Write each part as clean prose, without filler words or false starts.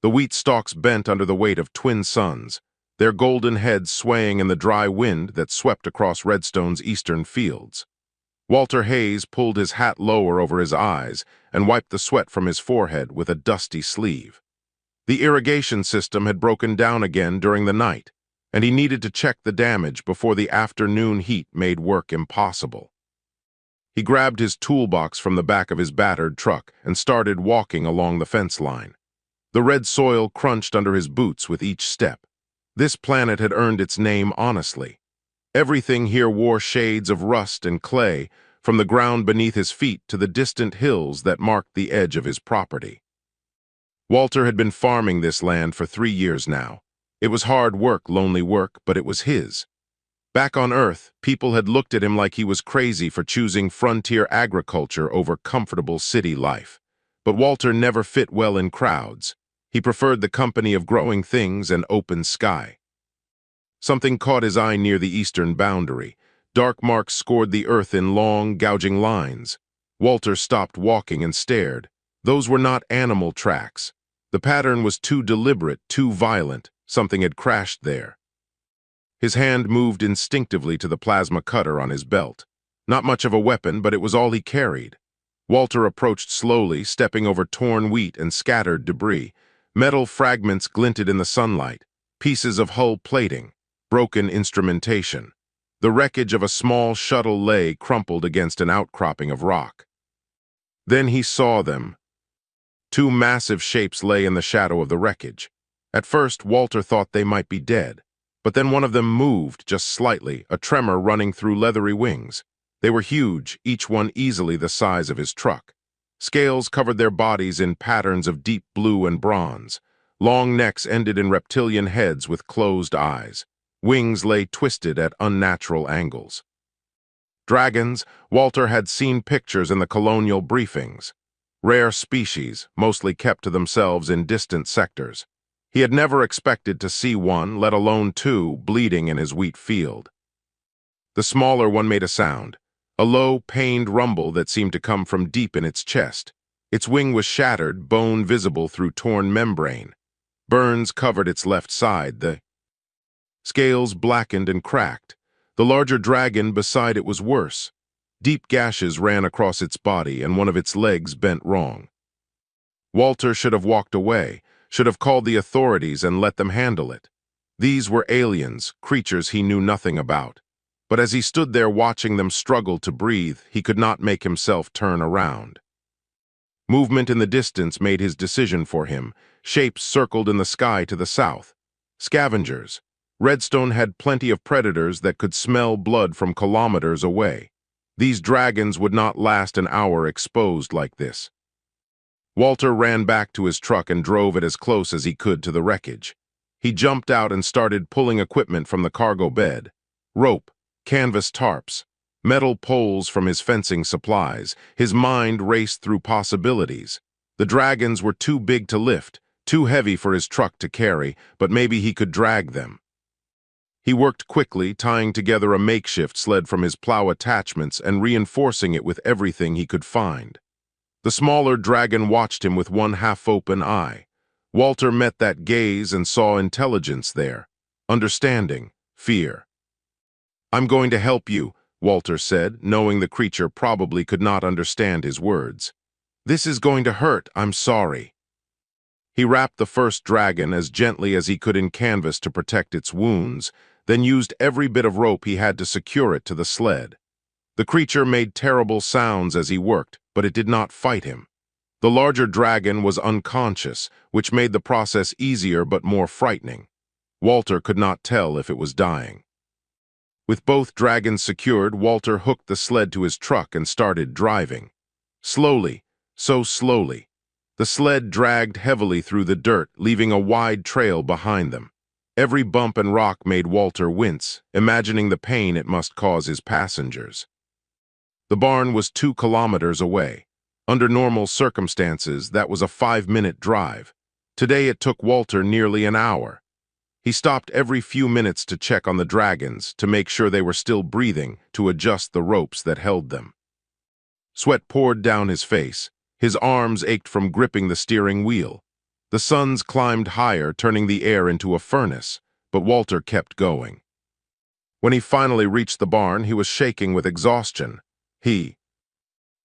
The wheat stalks bent under the weight of twin suns, their golden heads swaying in the dry wind that swept across Redstone's eastern fields. Walter Hayes pulled his hat lower over his eyes and wiped the sweat from his forehead with a dusty sleeve. The irrigation system had broken down again during the night, and he needed to check the damage before the afternoon heat made work impossible. He grabbed his toolbox from the back of his battered truck and started walking along the fence line. The red soil crunched under his boots with each step. This planet had earned its name honestly. Everything here wore shades of rust and clay, from the ground beneath his feet to the distant hills that marked the edge of his property. Walter had been farming this land for 3 years now. It was hard work, lonely work, but it was his. Back on Earth, people had looked at him like he was crazy for choosing frontier agriculture over comfortable city life. But Walter never fit well in crowds. He preferred the company of growing things and open sky. Something caught his eye near the eastern boundary. Dark marks scored the earth in long, gouging lines. Walter stopped walking and stared. Those were not animal tracks. The pattern was too deliberate, too violent. Something had crashed there. His hand moved instinctively to the plasma cutter on his belt. Not much of a weapon, but it was all he carried. Walter approached slowly, stepping over torn wheat and scattered debris. Metal fragments glinted in the sunlight, pieces of hull plating, broken instrumentation. The wreckage of a small shuttle lay crumpled against an outcropping of rock. Then he saw them. 2 massive shapes lay in the shadow of the wreckage. At first, Walter thought they might be dead, but then one of them moved just slightly, a tremor running through leathery wings. They were huge, each one easily the size of his truck. Scales covered their bodies in patterns of deep blue and bronze. Long necks ended in reptilian heads with closed eyes. Wings lay twisted at unnatural angles. Dragons, Walter had seen pictures in the colonial briefings. Rare species, mostly kept to themselves in distant sectors. He had never expected to see one, let alone 2, bleeding in his wheat field. The smaller one made a sound. A low, pained rumble that seemed to come from deep in its chest. Its wing was shattered, bone visible through torn membrane. Burns covered its left side. The scales blackened and cracked. The larger dragon beside it was worse. Deep gashes ran across its body, and one of its legs bent wrong. Walter should have walked away, should have called the authorities and let them handle it. These were aliens, creatures he knew nothing about. But as he stood there watching them struggle to breathe, he could not make himself turn around. Movement in the distance made his decision for him. Shapes circled in the sky to the south. Scavengers. Redstone had plenty of predators that could smell blood from kilometers away. These dragons would not last an hour exposed like this. Walter ran back to his truck and drove it as close as he could to the wreckage. He jumped out and started pulling equipment from the cargo bed. Rope, canvas tarps, metal poles from his fencing supplies. His mind raced through possibilities. The dragons were too big to lift, too heavy for his truck to carry, but maybe he could drag them. He worked quickly, tying together a makeshift sled from his plow attachments and reinforcing it with everything he could find. The smaller dragon watched him with one half-open eye. Walter met that gaze and saw intelligence there, understanding, fear. "I'm going to help you," Walter said, knowing the creature probably could not understand his words. "This is going to hurt, I'm sorry." He wrapped the first dragon as gently as he could in canvas to protect its wounds, then used every bit of rope he had to secure it to the sled. The creature made terrible sounds as he worked, but it did not fight him. The larger dragon was unconscious, which made the process easier but more frightening. Walter could not tell if it was dying. With both dragons secured, Walter hooked the sled to his truck and started driving. Slowly, so slowly. The sled dragged heavily through the dirt, leaving a wide trail behind them. Every bump and rock made Walter wince, imagining the pain it must cause his passengers. The barn was 2 kilometers away. Under normal circumstances, that was a 5-minute drive. Today it took Walter nearly an hour. He stopped every few minutes to check on the dragons, to make sure they were still breathing, to adjust the ropes that held them. Sweat poured down his face. His arms ached from gripping the steering wheel. The suns climbed higher, turning the air into a furnace, but Walter kept going. When he finally reached the barn, he was shaking with exhaustion. He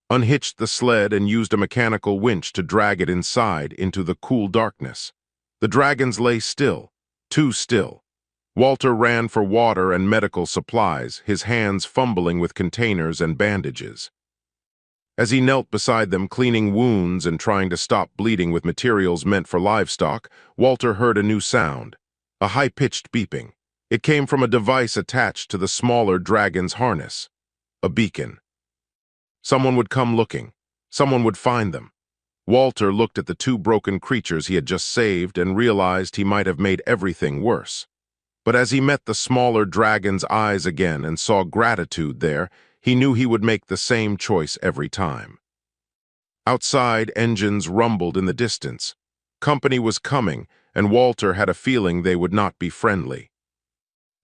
unhitched the sled and used a mechanical winch to drag it inside into the cool darkness. The dragons lay still, too still. Walter ran for water and medical supplies, his hands fumbling with containers and bandages. As he knelt beside them, cleaning wounds and trying to stop bleeding with materials meant for livestock, Walter heard a new sound, a high-pitched beeping. It came from a device attached to the smaller dragon's harness, a beacon. Someone would come looking. Someone would find them. Walter looked at the two broken creatures he had just saved and realized he might have made everything worse. But as he met the smaller dragon's eyes again and saw gratitude there, he knew he would make the same choice every time. Outside, engines rumbled in the distance. Company was coming, and Walter had a feeling they would not be friendly.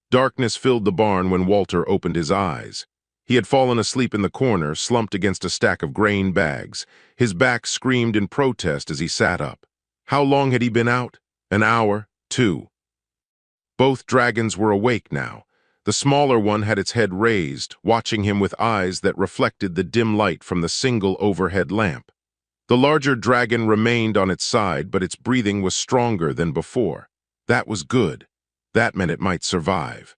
Darkness filled the barn when Walter opened his eyes. He had fallen asleep in the corner, slumped against a stack of grain bags. His back screamed in protest as he sat up. How long had he been out? An hour? 2. Both dragons were awake now. The smaller one had its head raised, watching him with eyes that reflected the dim light from the single overhead lamp. The larger dragon remained on its side, but its breathing was stronger than before. That was good. That meant it might survive.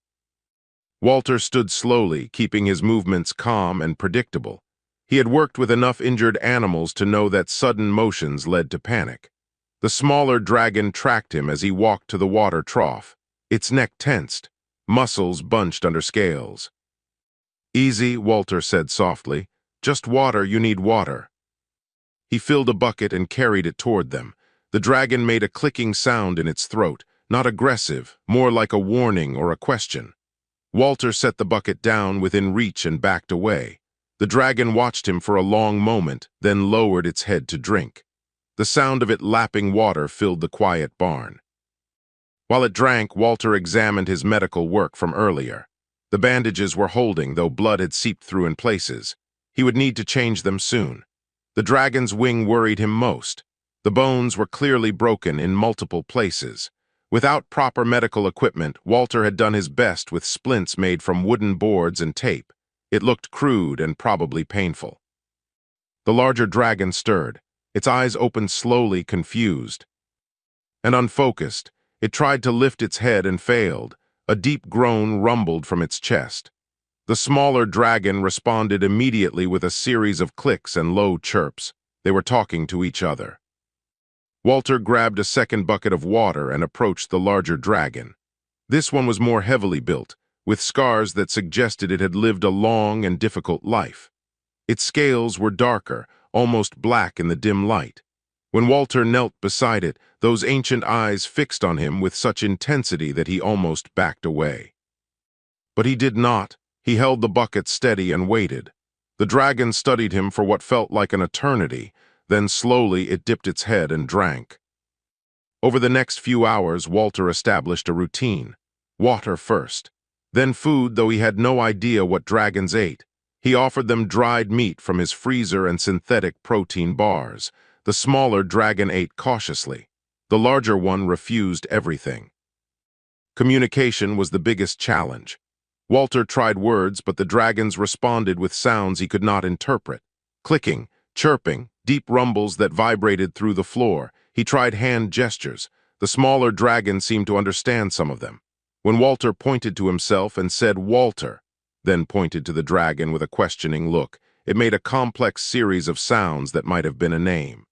Walter stood slowly, keeping his movements calm and predictable. He had worked with enough injured animals to know that sudden motions led to panic. The smaller dragon tracked him as he walked to the water trough. Its neck tensed, muscles bunched under scales. "Easy," Walter said softly. "Just water, you need water." He filled a bucket and carried it toward them. The dragon made a clicking sound in its throat, not aggressive, more like a warning or a question. Walter set the bucket down within reach and backed away. The dragon watched him for a long moment, then lowered its head to drink. The sound of it lapping water filled the quiet barn. While it drank, Walter examined his medical work from earlier. The bandages were holding, though blood had seeped through in places. He would need to change them soon. The dragon's wing worried him most. The bones were clearly broken in multiple places. Without proper medical equipment, Walter had done his best with splints made from wooden boards and tape. It looked crude and probably painful. The larger dragon stirred. Its eyes opened slowly, confused and unfocused. It tried to lift its head and failed. A deep groan rumbled from its chest. The smaller dragon responded immediately with a series of clicks and low chirps. They were talking to each other. Walter grabbed a second bucket of water and approached the larger dragon. This one was more heavily built, with scars that suggested it had lived a long and difficult life. Its scales were darker, almost black in the dim light. When Walter knelt beside it, those ancient eyes fixed on him with such intensity that he almost backed away. But he did not. He held the bucket steady and waited. The dragon studied him for what felt like an eternity. Then slowly it dipped its head and drank. Over the next few hours, Walter established a routine. Water first. Then food, though he had no idea what dragons ate. He offered them dried meat from his freezer and synthetic protein bars. The smaller dragon ate cautiously. The larger one refused everything. Communication was the biggest challenge. Walter tried words, but the dragons responded with sounds he could not interpret. Clicking, chirping, deep rumbles that vibrated through the floor. He tried hand gestures. The smaller dragon seemed to understand some of them. When Walter pointed to himself and said, "Walter," then pointed to the dragon with a questioning look, it made a complex series of sounds that might have been a name.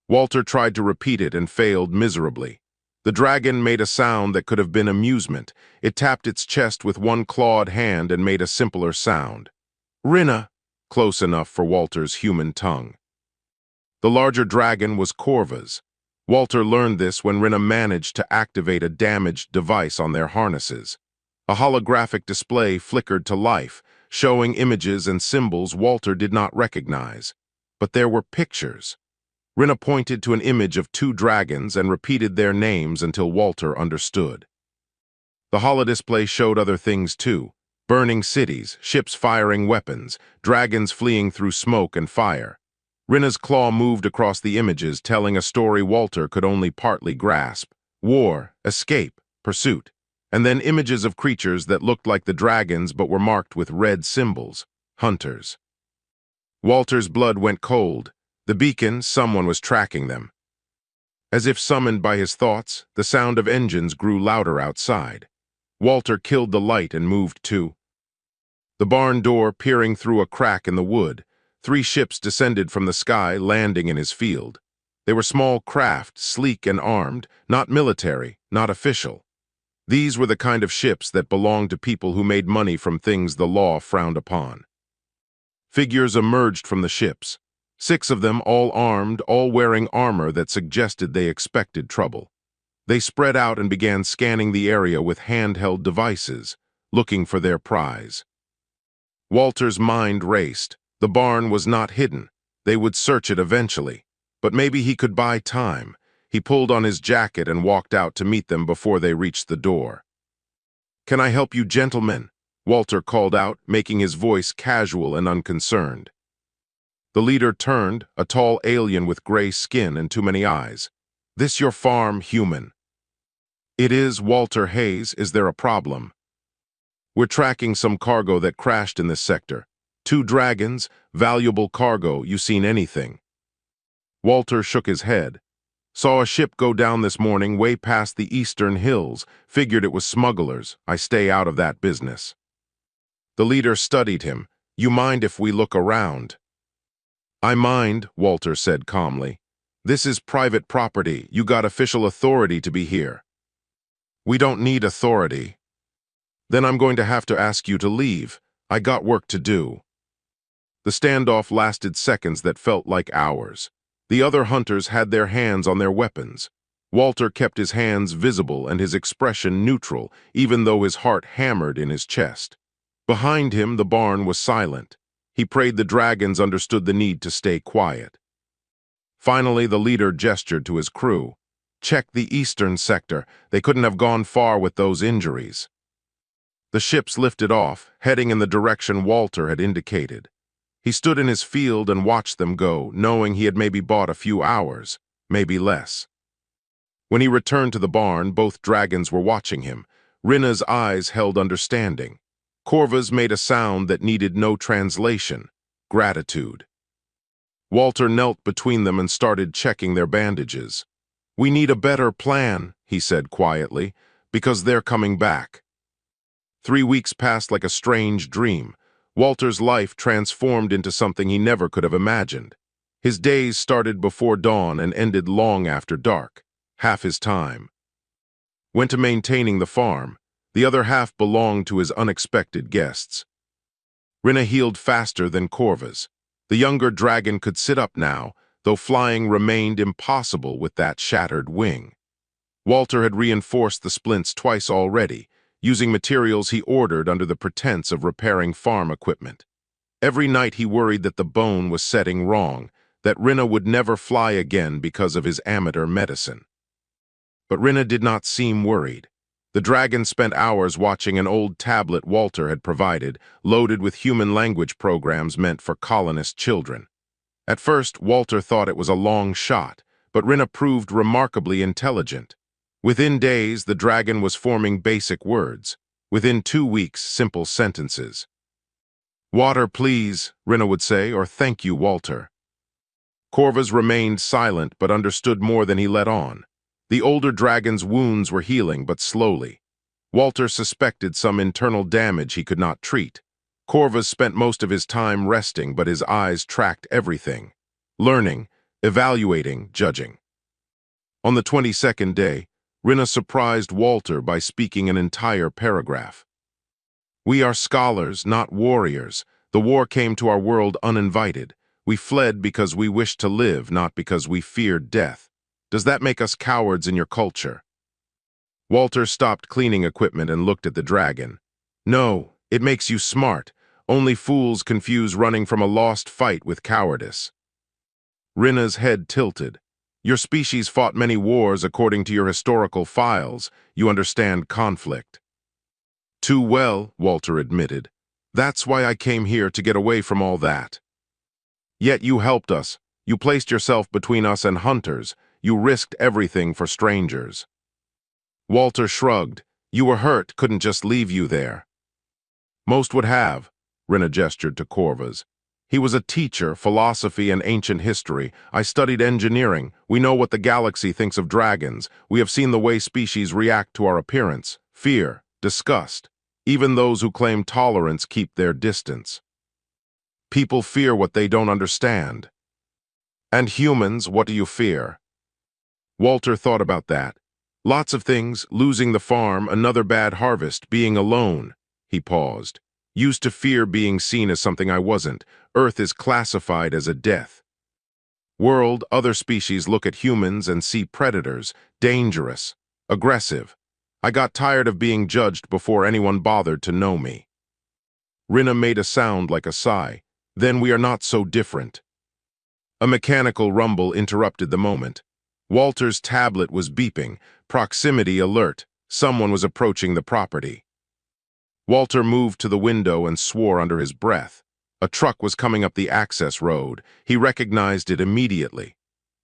Walter tried to repeat it and failed miserably. The dragon made a sound that could have been amusement. It tapped its chest with one clawed hand and made a simpler sound. "Rinna," close enough for Walter's human tongue. The larger dragon was Corva's. Walter learned this when Rinna managed to activate a damaged device on their harnesses. A holographic display flickered to life, showing images and symbols Walter did not recognize. But there were pictures. Rinna pointed to an image of 2 dragons and repeated their names until Walter understood. The holodisplay showed other things too. Burning cities, ships firing weapons, dragons fleeing through smoke and fire. Rinna's claw moved across the images, telling a story Walter could only partly grasp. War, escape, pursuit, and then images of creatures that looked like the dragons but were marked with red symbols. Hunters. Walter's blood went cold. The beacon, someone was tracking them. As if summoned by his thoughts, the sound of engines grew louder outside. Walter killed the light and moved to the barn door, peering through a crack in the wood. 3 ships descended from the sky, landing in his field. They were small craft, sleek and armed, not military, not official. These were the kind of ships that belonged to people who made money from things the law frowned upon. Figures emerged from the ships. 6 of them, all armed, all wearing armor that suggested they expected trouble. They spread out and began scanning the area with handheld devices, looking for their prize. Walter's mind raced. The barn was not hidden. They would search it eventually. But maybe he could buy time. He pulled on his jacket and walked out to meet them before they reached the door. "Can I help you, gentlemen?" Walter called out, making his voice casual and unconcerned. The leader turned, a tall alien with gray skin and too many eyes. "This your farm, human?" "It is, Walter Hayes. Is there a problem?" "We're tracking some cargo that crashed in this sector. 2 dragons, valuable cargo. You seen anything?" Walter shook his head. "Saw a ship go down this morning way past the eastern hills. Figured it was smugglers. I stay out of that business." The leader studied him. "You mind if we look around?" "I mind," Walter said calmly. "This is private property. You got official authority to be here." "We don't need authority." "Then I'm going to have to ask you to leave. I got work to do." The standoff lasted seconds that felt like hours. The other hunters had their hands on their weapons. Walter kept his hands visible and his expression neutral, even though his heart hammered in his chest. Behind him, the barn was silent. He prayed the dragons understood the need to stay quiet. Finally, the leader gestured to his crew. "Check the eastern sector. They couldn't have gone far with those injuries." The ships lifted off, heading in the direction Walter had indicated. He stood in his field and watched them go, knowing he had maybe bought a few hours, maybe less. When he returned to the barn, both dragons were watching him. Rinna's eyes held understanding. Corva's made a sound that needed no translation: gratitude. Walter knelt between them and started checking their bandages. "We need a better plan," he said quietly, "because they're coming back." 3 weeks passed like a strange dream. Walter's life transformed into something he never could have imagined. His days started before dawn and ended long after dark. Half his time went to maintaining the farm. The other half belonged to his unexpected guests. Rinna healed faster than Corva's. The younger dragon could sit up now, though flying remained impossible with that shattered wing. Walter had reinforced the splints twice already, using materials he ordered under the pretense of repairing farm equipment. Every night he worried that the bone was setting wrong, that Rinna would never fly again because of his amateur medicine. But Rinna did not seem worried. The dragon spent hours watching an old tablet Walter had provided, loaded with human language programs meant for colonist children. At first, Walter thought it was a long shot, but Rinna proved remarkably intelligent. Within days, the dragon was forming basic words. Within 2 weeks, simple sentences. "Water, please," Rinna would say, or "Thank you, Walter." Corvus remained silent but understood more than he let on. The older dragon's wounds were healing, but slowly. Walter suspected some internal damage he could not treat. Corvus spent most of his time resting, but his eyes tracked everything. Learning, evaluating, judging. On the 22nd day, Rinna surprised Walter by speaking an entire paragraph. "We are scholars, not warriors. The war came to our world uninvited. We fled because we wished to live, not because we feared death. Does that make us cowards in your culture?" Walter stopped cleaning equipment and looked at the dragon. "No, it makes you smart. Only fools confuse running from a lost fight with cowardice." Rinna's head tilted. "Your species fought many wars according to your historical files. You understand conflict." "Too well," Walter admitted. "That's why I came here, to get away from all that." "Yet you helped us. You placed yourself between us and hunters. You risked everything for strangers." Walter shrugged. "You were hurt, couldn't just leave you there." "Most would have," Rina gestured to Corvus. "He was a teacher, philosophy and ancient history. I studied engineering. We know what the galaxy thinks of dragons. We have seen the way species react to our appearance. Fear, disgust. Even those who claim tolerance keep their distance. People fear what they don't understand." "And humans, what do you fear?" Walter thought about that. "Lots of things, losing the farm, another bad harvest, being alone." He paused. "Used to fear being seen as something I wasn't. Earth is classified as a death. World, other species look at humans and see predators, dangerous, aggressive. I got tired of being judged before anyone bothered to know me." Rina made a sound like a sigh. "Then we are not so different." A mechanical rumble interrupted the moment. Walter's tablet was beeping. Proximity alert. Someone was approaching the property. Walter moved to the window and swore under his breath. A truck was coming up the access road. He recognized it immediately.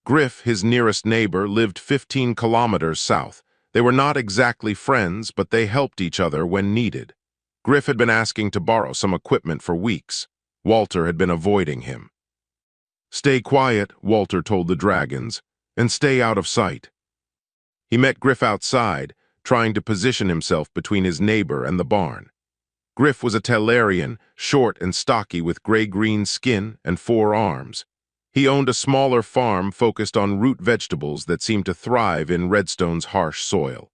Griff, his nearest neighbor, lived 15 kilometers south. They were not exactly friends, but they helped each other when needed. Griff had been asking to borrow some equipment for weeks. Walter had been avoiding him. "Stay quiet," Walter told the dragons, "and stay out of sight." He met Griff outside, trying to position himself between his neighbor and the barn. Griff was a Tellarian, short and stocky with gray-green skin and 4 arms. He owned a smaller farm focused on root vegetables that seemed to thrive in Redstone's harsh soil.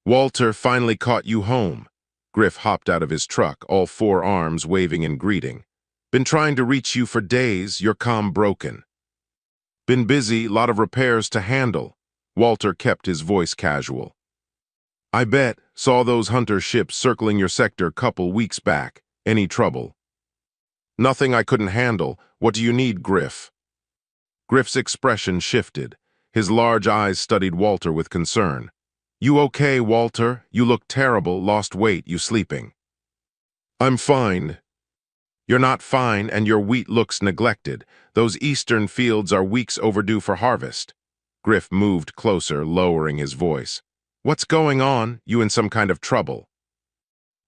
"Walter finally caught you home." Griff hopped out of his truck, all 4 arms waving in greeting. "Been trying to reach you for days, your comm broken." "Been busy, lot of repairs to handle." Walter kept his voice casual. "I bet, saw those hunter ships circling your sector couple weeks back. Any trouble?" "Nothing I couldn't handle. What do you need, Griff?" Griff's expression shifted. His large eyes studied Walter with concern. "You okay, Walter? You look terrible, lost weight, you sleeping?" "I'm fine." "You're not fine, and your wheat looks neglected. Those eastern fields are weeks overdue for harvest." Griff moved closer, lowering his voice. "What's going on? You in some kind of trouble?"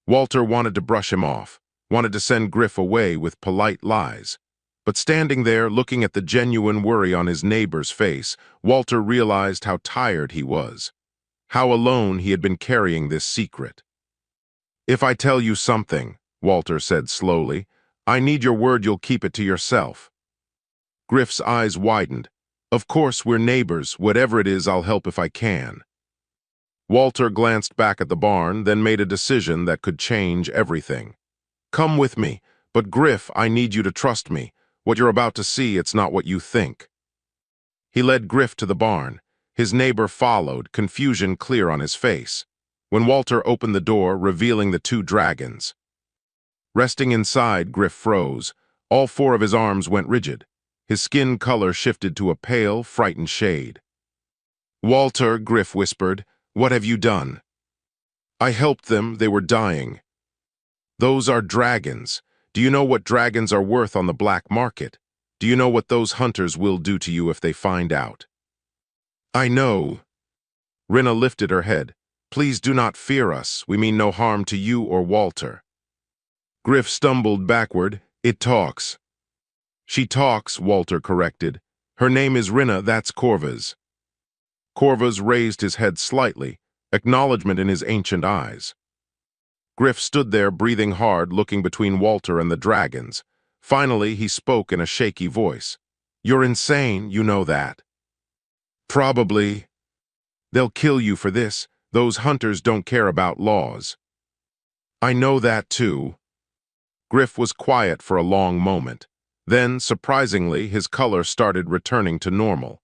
Walter wanted to brush him off, wanted to send Griff away with polite lies. But standing there, looking at the genuine worry on his neighbor's face, Walter realized how tired he was, how alone he had been carrying this secret. "If I tell you something," Walter said slowly, "I need your word you'll keep it to yourself." Griff's eyes widened. "Of course, we're neighbors. Whatever it is, I'll help if I can." Walter glanced back at the barn, then made a decision that could change everything. "Come with me, but Griff, I need you to trust me. What you're about to see, it's not what you think." He led Griff to the barn. His neighbor followed, confusion clear on his face. When Walter opened the door, revealing the 2 dragons. Resting inside, Griff froze. All 4 of his arms went rigid. His skin color shifted to a pale, frightened shade. "Walter," Griff whispered, "what have you done?" "I helped them. They were dying." "Those are dragons. Do you know what dragons are worth on the black market? Do you know what those hunters will do to you if they find out?" "I know." Rina lifted her head. "Please do not fear us. We mean no harm to you or Walter." Griff stumbled backward. "It talks." "She talks," Walter corrected. "Her name is Rina, that's Corvus." Corvus raised his head slightly, acknowledgement in his ancient eyes. Griff stood there, breathing hard, looking between Walter and the dragons. Finally, he spoke in a shaky voice. "You're insane, you know that." "Probably." "They'll kill you for this. Those hunters don't care about laws." "I know that too." Griff was quiet for a long moment. Then, surprisingly, his color started returning to normal.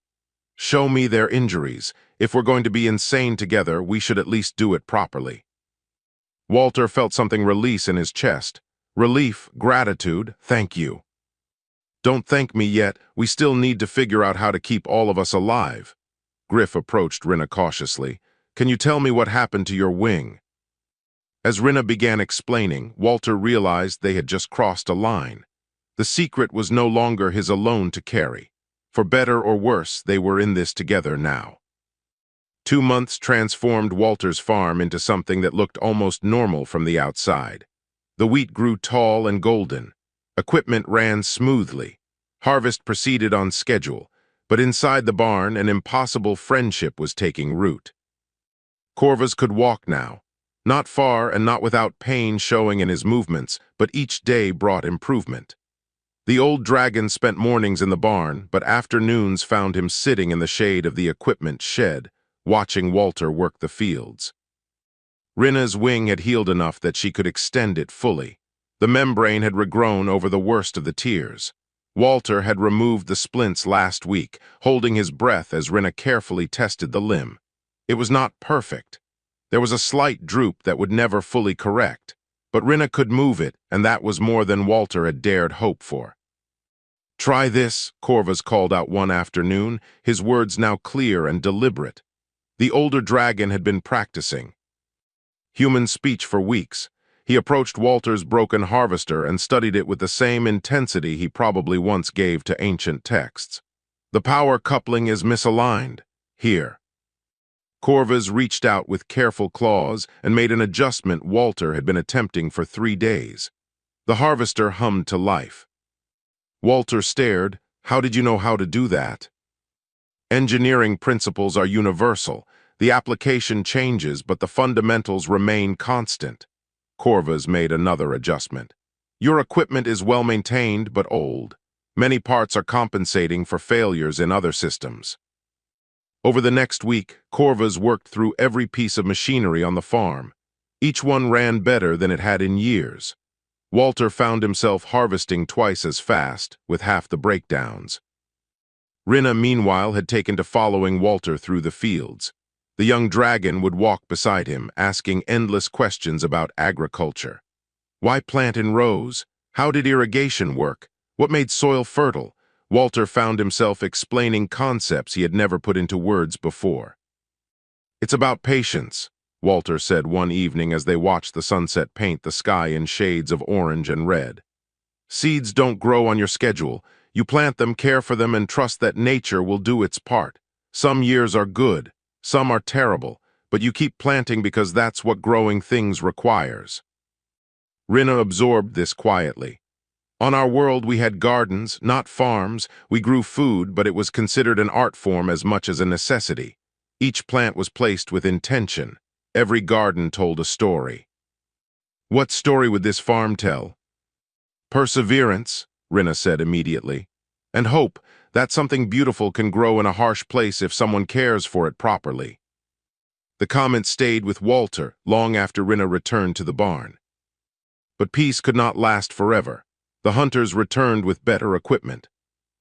"Show me their injuries. If we're going to be insane together, we should at least do it properly." Walter felt something release in his chest. Relief, gratitude, thank you. "Don't thank me yet. We still need to figure out how to keep all of us alive." Griff approached Rina cautiously. "Can you tell me what happened to your wing?" As Rina began explaining, Walter realized they had just crossed a line. The secret was no longer his alone to carry. For better or worse, they were in this together now. 2 months transformed Walter's farm into something that looked almost normal from the outside. The wheat grew tall and golden. Equipment ran smoothly. Harvest proceeded on schedule, but inside the barn, an impossible friendship was taking root. Corvus could walk now. Not far and not without pain showing in his movements, but each day brought improvement. The old dragon spent mornings in the barn, but afternoons found him sitting in the shade of the equipment shed, watching Walter work the fields. Rinna's wing had healed enough that she could extend it fully. The membrane had regrown over the worst of the tears. Walter had removed the splints last week, holding his breath as Rinna carefully tested the limb. It was not perfect. There was a slight droop that would never fully correct, but Rinna could move it, and that was more than Walter had dared hope for. "Try this," Corvus called out one afternoon, his words now clear and deliberate. The older dragon had been practicing human speech for weeks. He approached Walter's broken harvester and studied it with the same intensity he probably once gave to ancient texts. "The power coupling is misaligned. Here." Corvus reached out with careful claws and made an adjustment Walter had been attempting for 3 days. The harvester hummed to life. Walter stared. "How did you know how to do that?" "Engineering principles are universal. The application changes, but the fundamentals remain constant." Corvus made another adjustment. "Your equipment is well maintained, but old. Many parts are compensating for failures in other systems." Over the next week, Corvus worked through every piece of machinery on the farm. Each one ran better than it had in years. Walter found himself harvesting twice as fast, with half the breakdowns. Rinna, meanwhile, had taken to following Walter through the fields. The young dragon would walk beside him, asking endless questions about agriculture. Why plant in rows? How did irrigation work? What made soil fertile? Walter found himself explaining concepts he had never put into words before. "It's about patience," Walter said one evening as they watched the sunset paint the sky in shades of orange and red. "Seeds don't grow on your schedule. You plant them, care for them, and trust that nature will do its part. Some years are good, some are terrible, but you keep planting because that's what growing things requires." Rinna absorbed this quietly. On our world we had gardens, not farms. We grew food, but it was considered an art form as much as a necessity. Each plant was placed with intention. Every garden told a story. "What story would this farm tell?" "Perseverance," Rinna said immediately. "And hope that something beautiful can grow in a harsh place if someone cares for it properly." The comment stayed with Walter long after Rinna returned to the barn. But peace could not last forever. The hunters returned with better equipment.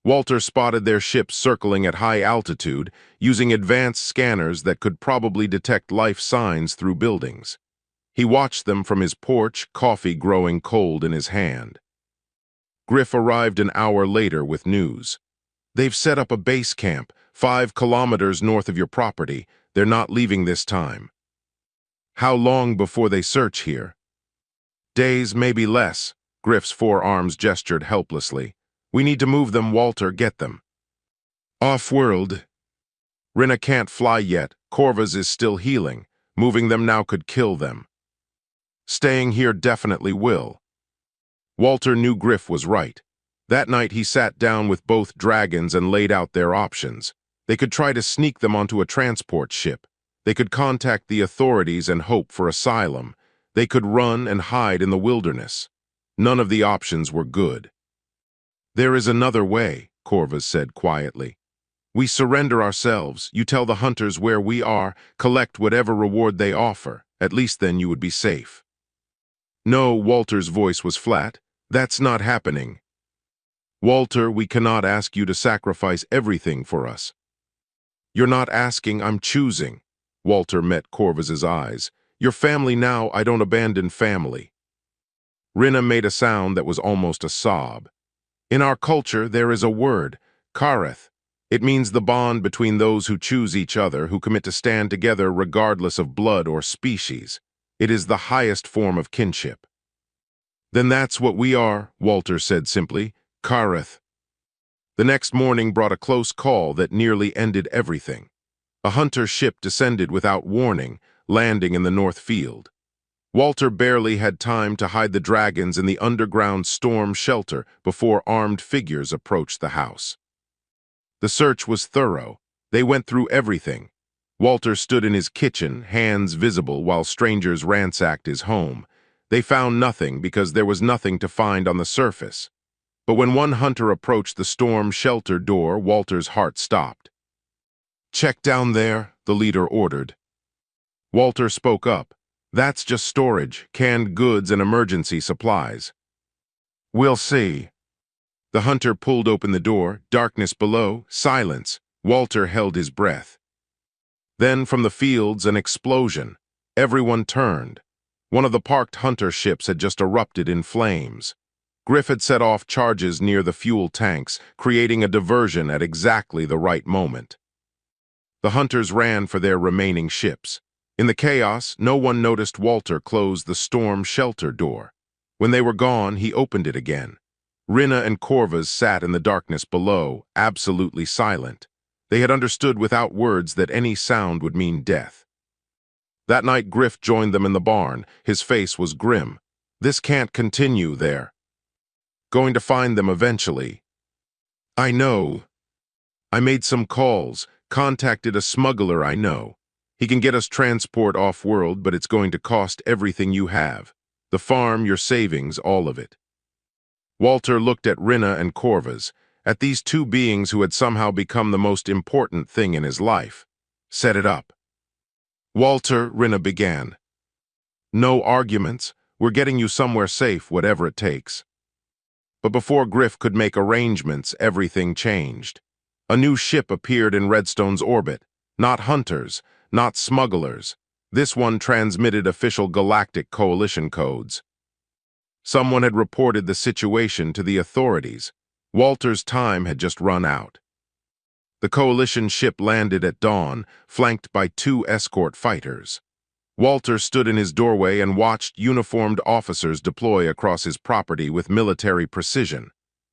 Walter spotted their ships circling at high altitude, using advanced scanners that could probably detect life signs through buildings. He watched them from his porch, coffee growing cold in his hand. Griff arrived an hour later with news. "They've set up a base camp, 5 kilometers north of your property. They're not leaving this time." "How long before they search here?" "Days, maybe less." Griff's forearms gestured helplessly. "We need to move them, Walter. Get them." "Off-world." "Rinna can't fly yet. Corvus is still healing. Moving them now could kill them." "Staying here definitely will." Walter knew Griff was right. That night he sat down with both dragons and laid out their options. They could try to sneak them onto a transport ship. They could contact the authorities and hope for asylum. They could run and hide in the wilderness. None of the options were good. "There is another way," Corvus said quietly. "We surrender ourselves. You tell the hunters where we are, collect whatever reward they offer. At least then you would be safe." "No," Walter's voice was flat. "That's not happening." "Walter, we cannot ask you to sacrifice everything for us." "You're not asking, I'm choosing." Walter met Corvus's eyes. "Your family now, I don't abandon family." Rinna made a sound that was almost a sob. "In our culture, there is a word, kareth. It means the bond between those who choose each other, who commit to stand together regardless of blood or species. It is the highest form of kinship." "Then that's what we are," Walter said simply. Kareth. The next morning brought a close call that nearly ended everything. A hunter ship descended without warning, landing in the North Field. Walter barely had time to hide the dragons in the underground storm shelter before armed figures approached the house. The search was thorough. They went through everything. Walter stood in his kitchen, hands visible, while strangers ransacked his home. They found nothing because there was nothing to find on the surface. But when one hunter approached the storm shelter door, Walter's heart stopped. "Check down there," the leader ordered. Walter spoke up. "That's just storage, canned goods and emergency supplies." "We'll see." The hunter pulled open the door, darkness below, silence. Walter held his breath. Then from the fields, an explosion. Everyone turned. One of the parked hunter ships had just erupted in flames. Griff had set off charges near the fuel tanks, creating a diversion at exactly the right moment. The hunters ran for their remaining ships. In the chaos, no one noticed Walter close the storm shelter door. When they were gone, he opened it again. Rinna and Corvus sat in the darkness below, absolutely silent. They had understood without words that any sound would mean death. That night, Griff joined them in the barn. His face was grim. "This can't continue there. Going to find them eventually." "I know. I made some calls, contacted a smuggler I know. He can get us transport off-world, but it's going to cost everything you have. The farm, your savings, all of it." Walter looked at Rinna and Corvus, at these two beings who had somehow become the most important thing in his life. "Set it up." "Walter," Rinna began. "No arguments. We're getting you somewhere safe, whatever it takes." But before Griff could make arrangements, everything changed. A new ship appeared in Redstone's orbit. Not hunters, not smugglers. This one transmitted official galactic coalition codes. Someone had reported the situation to the authorities. Walter's time had just run out. The coalition ship landed at dawn, flanked by 2 escort fighters. Walter stood in his doorway and watched uniformed officers deploy across his property with military precision.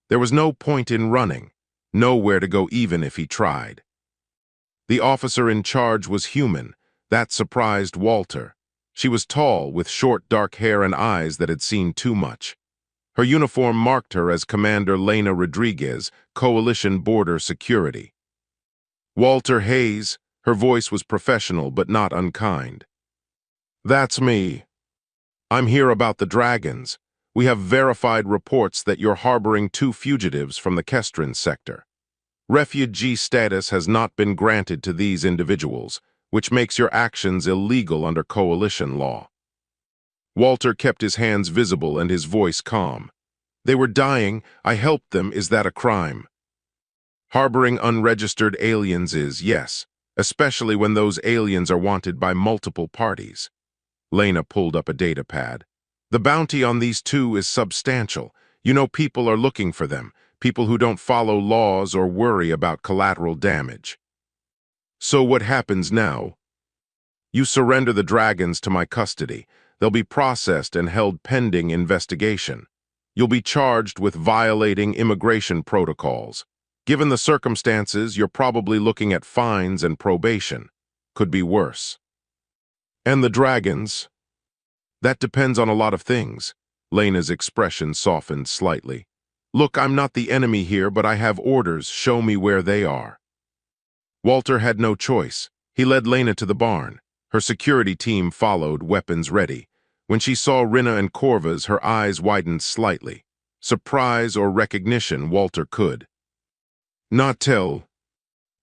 There was no point in running, nowhere to go even if he tried. The officer in charge was human. That surprised Walter. She was tall, with short dark hair and eyes that had seen too much. Her uniform marked her as Commander Lena Rodriguez, Coalition Border Security. "Walter Hayes," her voice was professional but not unkind. "That's me. I'm here about the dragons. We have verified reports that you're harboring 2 fugitives from the Kestrin sector. Refugee status has not been granted to these individuals, which makes your actions illegal under coalition law." Walter kept his hands visible and his voice calm. "They were dying. I helped them. Is that a crime?" "Harboring unregistered aliens is, yes, especially when those aliens are wanted by multiple parties." Lena pulled up a data pad. "The bounty on these 2 is substantial. You know, people are looking for them, people who don't follow laws or worry about collateral damage." "So what happens now?" "You surrender the dragons to my custody. They'll be processed and held pending investigation. You'll be charged with violating immigration protocols. Given the circumstances, you're probably looking at fines and probation. Could be worse." "And the dragons?" "That depends on a lot of things." Lena's expression softened slightly. "Look, I'm not the enemy here, but I have orders. Show me where they are." Walter had no choice. He led Lena to the barn. Her security team followed, weapons ready. When she saw Rinna and Corvus, her eyes widened slightly. Surprise or recognition, Walter could not tell.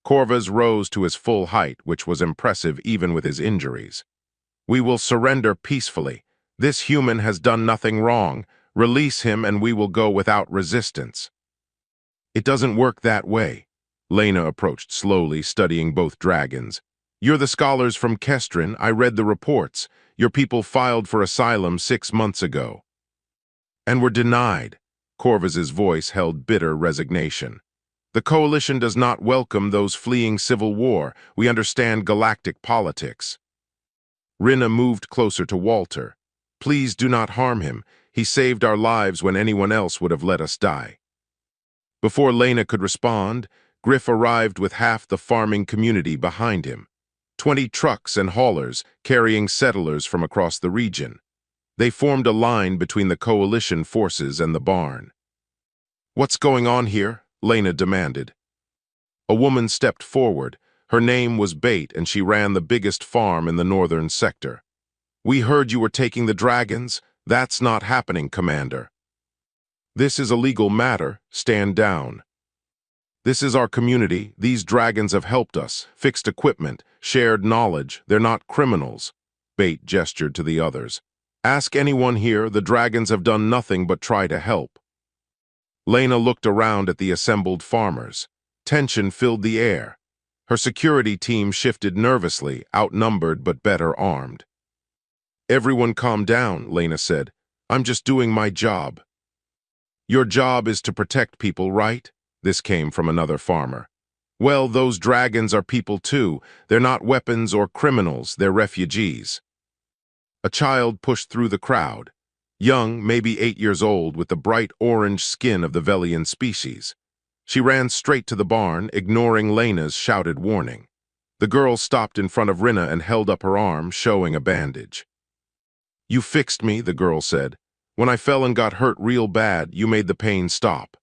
Corvus rose to his full height, which was impressive even with his injuries. "We will surrender peacefully. This human has done nothing wrong. Release him and we will go without resistance." "It doesn't work that way." Lena approached slowly, studying both dragons. "You're the scholars from Kestrin. I read the reports. Your people filed for asylum 6 months ago." "And were denied." Corvus's voice held bitter resignation. "The Coalition does not welcome those fleeing civil war. We understand galactic politics." Rinna moved closer to Walter. "Please do not harm him. He saved our lives when anyone else would have let us die." Before Lena could respond, Griff arrived with half the farming community behind him. 20 trucks and haulers carrying settlers from across the region. They formed a line between the coalition forces and the barn. "What's going on here?" Lena demanded. A woman stepped forward. Her name was Bate, and she ran the biggest farm in the northern sector. "We heard you were taking the dragons. That's not happening, Commander." "This is a legal matter. Stand down." "This is our community. These dragons have helped us, fixed equipment, shared knowledge. They're not criminals." Bate gestured to the others. "Ask anyone here. The dragons have done nothing but try to help." Lena looked around at the assembled farmers. Tension filled the air. Her security team shifted nervously, outnumbered but better armed. "Everyone calm down," Lena said. "I'm just doing my job." "Your job is to protect people, right?" This came from another farmer. "Well, those dragons are people too. They're not weapons or criminals, they're refugees." A child pushed through the crowd. Young, maybe 8 years old, with the bright orange skin of the Velian species. She ran straight to the barn, ignoring Lena's shouted warning. The girl stopped in front of Rinna and held up her arm, showing a bandage. "You fixed me," the girl said. "When I fell and got hurt real bad, you made the pain stop."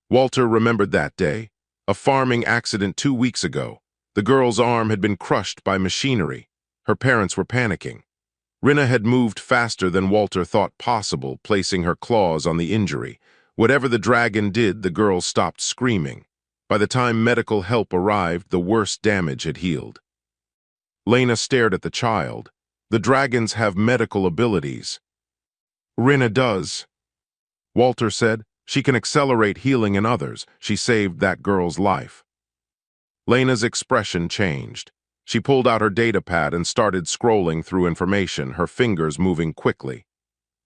Walter remembered that day, a farming accident 2 weeks ago. The girl's arm had been crushed by machinery. Her parents were panicking. Rinna had moved faster than Walter thought possible, placing her claws on the injury. Whatever the dragon did, the girl stopped screaming. By the time medical help arrived, the worst damage had healed. Lena stared at the child. "The dragons have medical abilities." "Rinna does," Walter said. "She can accelerate healing in others. She saved that girl's life." Lena's expression changed. She pulled out her datapad and started scrolling through information, her fingers moving quickly.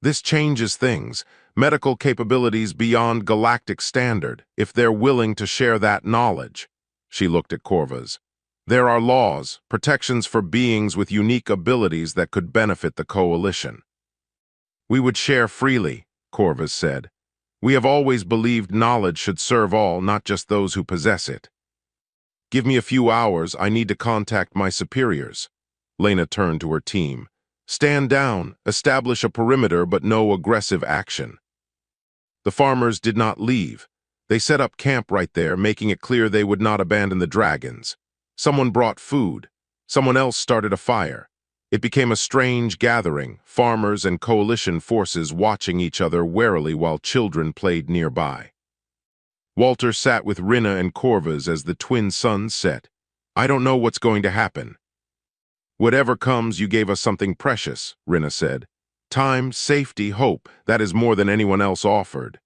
"This changes things. Medical capabilities beyond galactic standard, if they're willing to share that knowledge." She looked at Corvus. "There are laws, protections for beings with unique abilities that could benefit the Coalition." "We would share freely," Corvus said. "We have always believed knowledge should serve all, not just those who possess it." "Give me a few hours. I need to contact my superiors." Lena turned to her team. "Stand down, establish a perimeter, but no aggressive action." The farmers did not leave. They set up camp right there, making it clear they would not abandon the dragons. Someone brought food. Someone else started a fire. It became a strange gathering, farmers and coalition forces watching each other warily while children played nearby. Walter sat with Rinna and Corvus as the twin suns set. "I don't know what's going to happen." "Whatever comes, you gave us something precious," Rinna said. "Time, safety, hope, that is more than anyone else offered."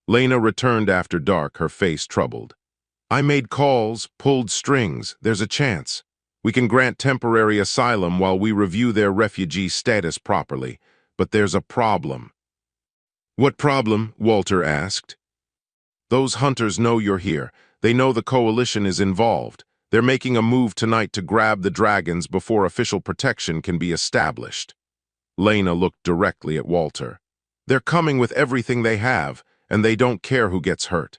Lena returned after dark, her face troubled. "I made calls, pulled strings. There's a chance. We can grant temporary asylum while we review their refugee status properly. But there's a problem." "What problem?" Walter asked. "Those hunters know you're here. They know the Coalition is involved. They're making a move tonight to grab the dragons before official protection can be established." Lena looked directly at Walter. "They're coming with everything they have, and they don't care who gets hurt."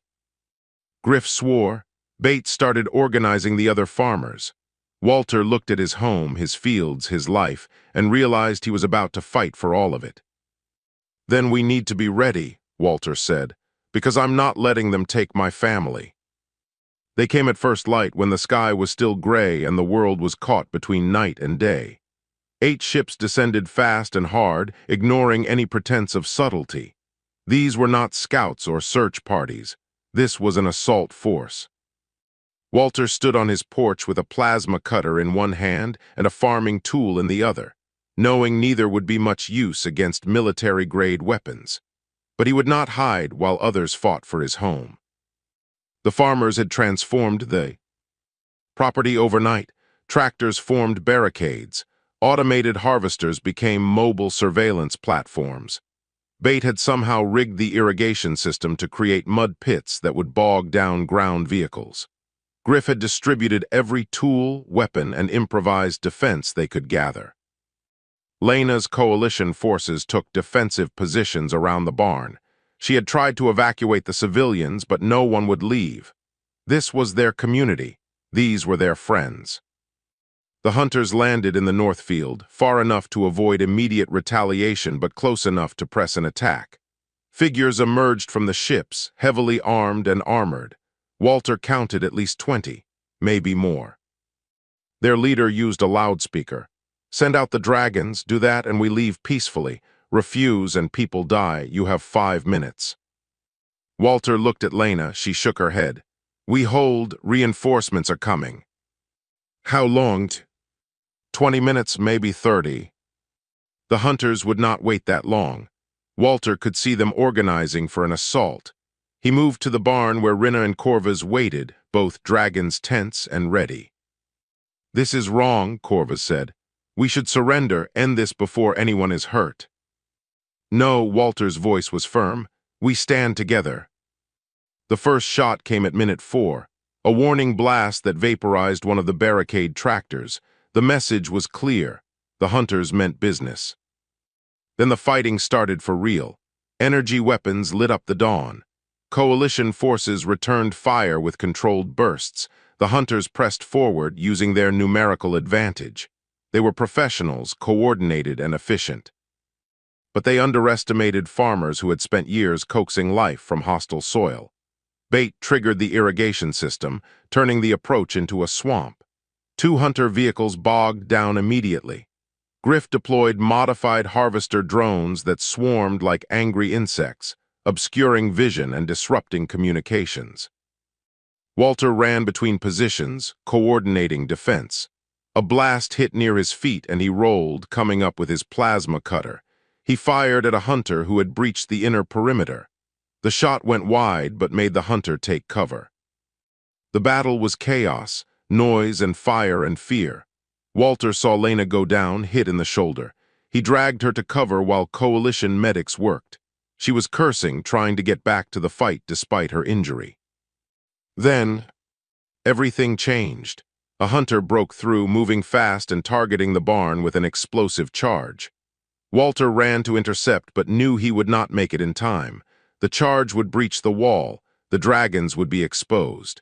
Griff swore. Bates started organizing the other farmers. Walter looked at his home, his fields, his life, and realized he was about to fight for all of it. "Then we need to be ready," Walter said, "because I'm not letting them take my family." They came at first light when the sky was still gray and the world was caught between night and day. 8 ships descended fast and hard, ignoring any pretense of subtlety. These were not scouts or search parties. This was an assault force. Walter stood on his porch with a plasma cutter in one hand and a farming tool in the other, knowing neither would be much use against military-grade weapons. But he would not hide while others fought for his home. The farmers had transformed the property overnight. Tractors formed barricades. Automated harvesters became mobile surveillance platforms. Bate had somehow rigged the irrigation system to create mud pits that would bog down ground vehicles. Griff had distributed every tool, weapon, and improvised defense they could gather. Lena's coalition forces took defensive positions around the barn. She had tried to evacuate the civilians, but no one would leave. This was their community. These were their friends. The hunters landed in the North Field, far enough to avoid immediate retaliation but close enough to press an attack. Figures emerged from the ships, heavily armed and armored. Walter counted at least 20, maybe more. Their leader used a loudspeaker. "Send out the dragons, do that and we leave peacefully. Refuse and people die, you have 5 minutes." Walter looked at Lena, she shook her head. "We hold, reinforcements are coming." "How long?" 20 minutes, maybe 30. The hunters would not wait that long. Walter could see them organizing for an assault. He moved to the barn where Rinna and Corvus waited, both dragons tense and ready. "This is wrong," Corvus said. "We should surrender, end this before anyone is hurt." "No," Walter's voice was firm. "We stand together." The first shot came at minute 4, a warning blast that vaporized one of the barricade tractors. The message was clear. The hunters meant business. Then the fighting started for real. Energy weapons lit up the dawn. Coalition forces returned fire with controlled bursts. The hunters pressed forward using their numerical advantage. They were professionals, coordinated and efficient. But they underestimated farmers who had spent years coaxing life from hostile soil. Bait triggered the irrigation system, turning the approach into a swamp. 2 hunter vehicles bogged down immediately. Griff deployed modified harvester drones that swarmed like angry insects, obscuring vision and disrupting communications. Walter ran between positions, coordinating defense. A blast hit near his feet and he rolled, coming up with his plasma cutter. He fired at a hunter who had breached the inner perimeter. The shot went wide but made the hunter take cover. The battle was chaos, noise and fire and fear. Walter saw Lena go down, hit in the shoulder. He dragged her to cover while coalition medics worked. She was cursing, trying to get back to the fight despite her injury. Then, everything changed. A hunter broke through, moving fast and targeting the barn with an explosive charge. Walter ran to intercept but knew he would not make it in time. The charge would breach the wall. The dragons would be exposed.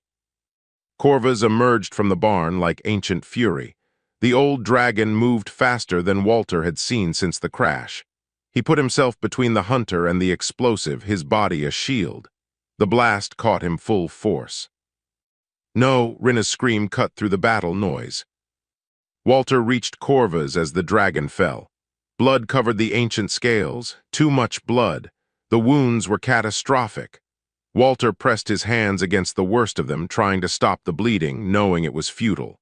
Corvus emerged from the barn like ancient fury. The old dragon moved faster than Walter had seen since the crash. He put himself between the hunter and the explosive, his body a shield. The blast caught him full force. "No," Rinna's scream cut through the battle noise. Walter reached Corvus as the dragon fell. Blood covered the ancient scales, too much blood. The wounds were catastrophic. Walter pressed his hands against the worst of them, trying to stop the bleeding, knowing it was futile.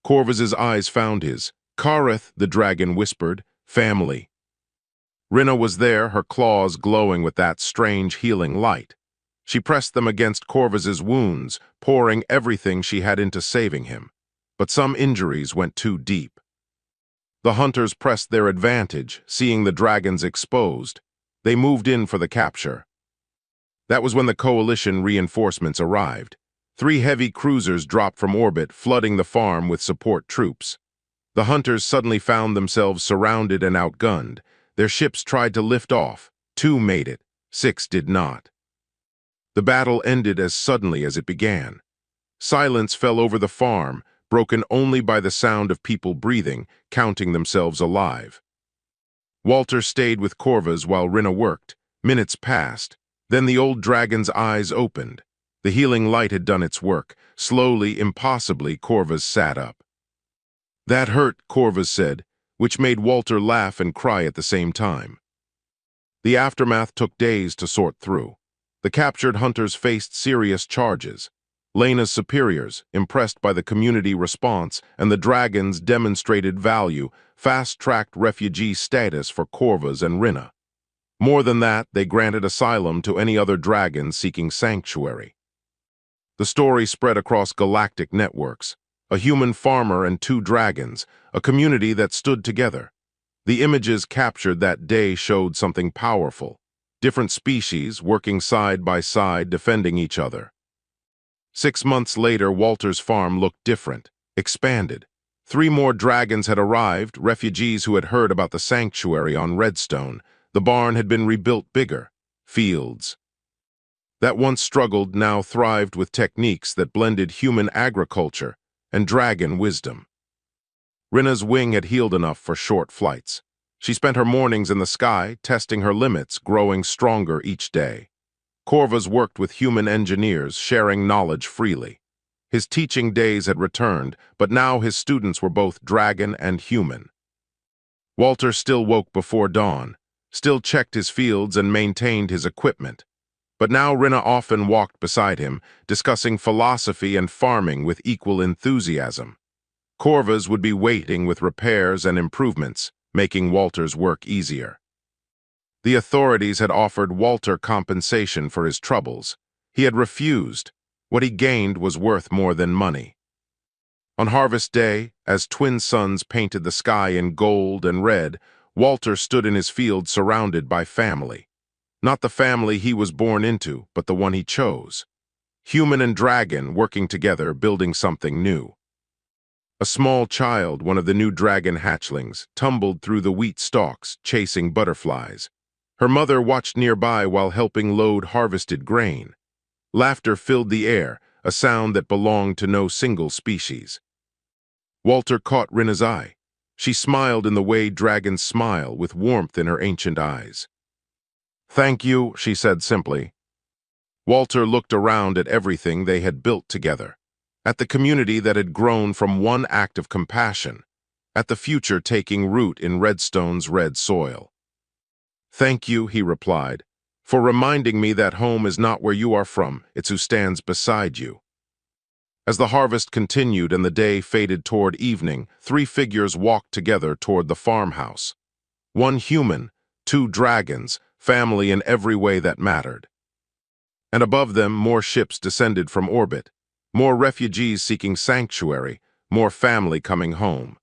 Corvus's eyes found his. "Kareth," the dragon whispered, "family." Rinna was there, her claws glowing with that strange healing light. She pressed them against Corvus's wounds, pouring everything she had into saving him. But some injuries went too deep. The hunters pressed their advantage, seeing the dragons exposed. They moved in for the capture. That was when the coalition reinforcements arrived. 3 heavy cruisers dropped from orbit, flooding the farm with support troops. The hunters suddenly found themselves surrounded and outgunned. Their ships tried to lift off. 2 made it. 6 did not. The battle ended as suddenly as it began. Silence fell over the farm, broken only by the sound of people breathing, counting themselves alive. Walter stayed with Corvus while Rinna worked. Minutes passed. Then the old dragon's eyes opened. The healing light had done its work. Slowly, impossibly, Corvus sat up. "That hurt," Corvus said, which made Walter laugh and cry at the same time. The aftermath took days to sort through. The captured hunters faced serious charges. Lena's superiors, impressed by the community response, and the dragons demonstrated value, fast-tracked refugee status for Corvus and Rinna. More than that, they granted asylum to any other dragon seeking sanctuary. The story spread across galactic networks. A human farmer and 2 dragons, a community that stood together. The images captured that day showed something powerful. Different species working side by side, defending each other. 6 months later, Walter's farm looked different, expanded. 3 more dragons had arrived, refugees who had heard about the sanctuary on Redstone. The barn had been rebuilt bigger. fields. That once struggled now thrived with techniques that blended human agriculture and dragon wisdom. Rinna's wing had healed enough for short flights. She spent her mornings in the sky, testing her limits, growing stronger each day. Corvus worked with human engineers, sharing knowledge freely. His teaching days had returned, but now his students were both dragon and human. Walter still woke before dawn, still checked his fields and maintained his equipment. But now Rinna often walked beside him, discussing philosophy and farming with equal enthusiasm. Corvus would be waiting with repairs and improvements, making Walter's work easier. The authorities had offered Walter compensation for his troubles. He had refused. What he gained was worth more than money. On harvest day, as twin suns painted the sky in gold and red, Walter stood in his field surrounded by family. Not the family he was born into, but the one he chose. Human and dragon working together, building something new. A small child, one of the new dragon hatchlings, tumbled through the wheat stalks, chasing butterflies. Her mother watched nearby while helping load harvested grain. Laughter filled the air, a sound that belonged to no single species. Walter caught Rinna's eye. She smiled in the way dragons smile, with warmth in her ancient eyes. "Thank you," she said simply. Walter looked around at everything they had built together, at the community that had grown from one act of compassion, at the future taking root in Redstone's red soil. "Thank you," he replied, "for reminding me that home is not where you are from, it's who stands beside you." As the harvest continued and the day faded toward evening, three figures walked together toward the farmhouse. One human, two dragons, family in every way that mattered. And above them, more ships descended from orbit, more refugees seeking sanctuary, more family coming home.